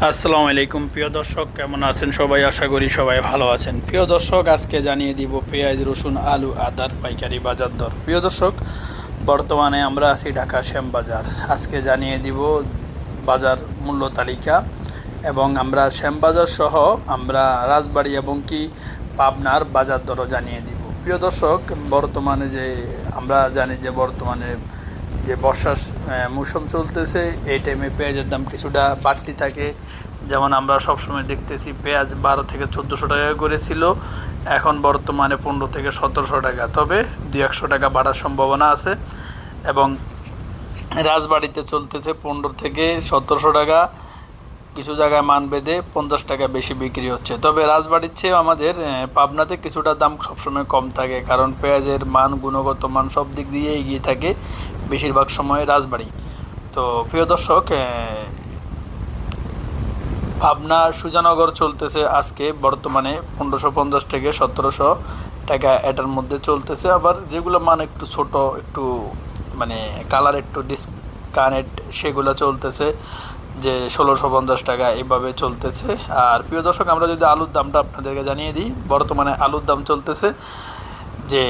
আসসালামু আলাইকুম প্রিয় দর্শক, কেমন আছেন সবাই? আশা করি সবাই ভালো আছেন। প্রিয় দর্শক, আজকে জানিয়ে দিব পেঁয়াজ, রসুন, আলু, আদার পাইকারি বাজার দর। প্রিয় দর্শক, বর্তমানে আমরা আছি ঢাকা শ্যামবাজার। আজকে জানিয়ে দিব বাজার মূল্য তালিকা, এবং আমরা শ্যামবাজার সহ আমরা রাজবাড়ী এবং কি পাবনার বাজার দরও জানিয়ে দিব। প্রিয় দর্শক, বর্তমানে যে আমরা জানি যে বর্তমানে যে বর্ষার মৌসুম চলতেছে, এই টাইমে পেঁয়াজের দাম কিছুটা বাড়তি থাকে। যেমন আমরা সবসময় দেখতেছি পেঁয়াজ 1200 থেকে 1400 টাকা করে ছিল, এখন বর্তমানে 1500 থেকে 1700 টাকা। তবে 200 টাকা বাড়ার সম্ভাবনা আছে। এবং রাজবাড়িতে চলতেছে 1500 থেকে 1700 টাকা, কিছু জায়গায় মান বেঁধে 50 টাকা বেশি বিক্রি হচ্ছে। তবে রাজবাড়ির চেয়েও আমাদের পাবনাতে কিছুটা দাম সবসময় কম থাকে, কারণ পেঁয়াজের মান, গুণগত মান সব দিক দিয়ে এগিয়ে থাকে বেশিরভাগ সময় রাজবাড়ি। তো প্রিয় দর্শক, পাবনা সুজানগর চলতেছে আজকে বর্তমানে 1550 থেকে 1700 টাকা, এটার মধ্যে চলতেছে। আবার যেগুলো মান একটু ছোট, একটু মানে কালার একটু ডিসকানেক্ট, সেগুলো চলতেছে যে 1650 টাকা, এভাবে চলতেছে। আর প্রিয় দর্শক, আমরা যদি আলুর দামটা আপনাদেরকে জানিয়ে দিই, বর্তমানে আলুর দাম চলতেছে যে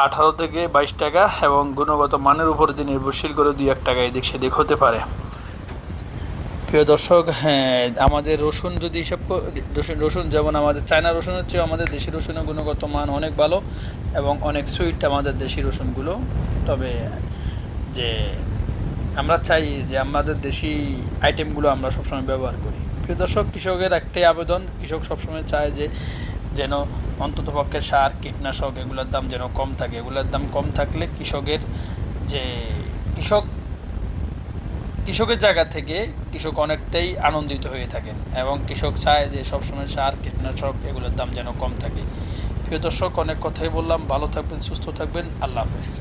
18 থেকে 22 টাকা, এবং গুণগত মানের উপর দিয়ে নির্ভরশীল করে 2-1 টাকা এদিক সেদিক হতে পারে। প্রিয় দর্শক, হ্যাঁ, আমাদের রসুন যদি হিসাব রসুন যেমন আমাদের চায়না রসুনের চেয়েও আমাদের দেশি রসুনের গুণগত মান অনেক ভালো, এবং অনেক সুইট আমাদের দেশি রসুনগুলো। তবে যে আমরা চাই যে আমাদের দেশি আইটেমগুলো আমরা সবসময় ব্যবহার করি। প্রিয় দর্শক, কৃষকের একটাই আবেদন, কৃষক সবসময় চায় যে যেন অন্ততপক্ষে সার, কীটনাশক এগুলোর দাম যেন কম থাকে। এগুলোর দাম কম থাকলে কৃষকের যে কৃষক কৃষকের জায়গা থেকে কৃষক অনেকটাই আনন্দিত হয়ে থাকেন, এবং কৃষক চায় যে সবসময় সার, কীটনাশক এগুলোর দাম যেন কম থাকে। প্রিয় দর্শক, অনেক কথাই বললাম। ভালো থাকবেন, সুস্থ থাকবেন। আল্লাহ হাফেজ।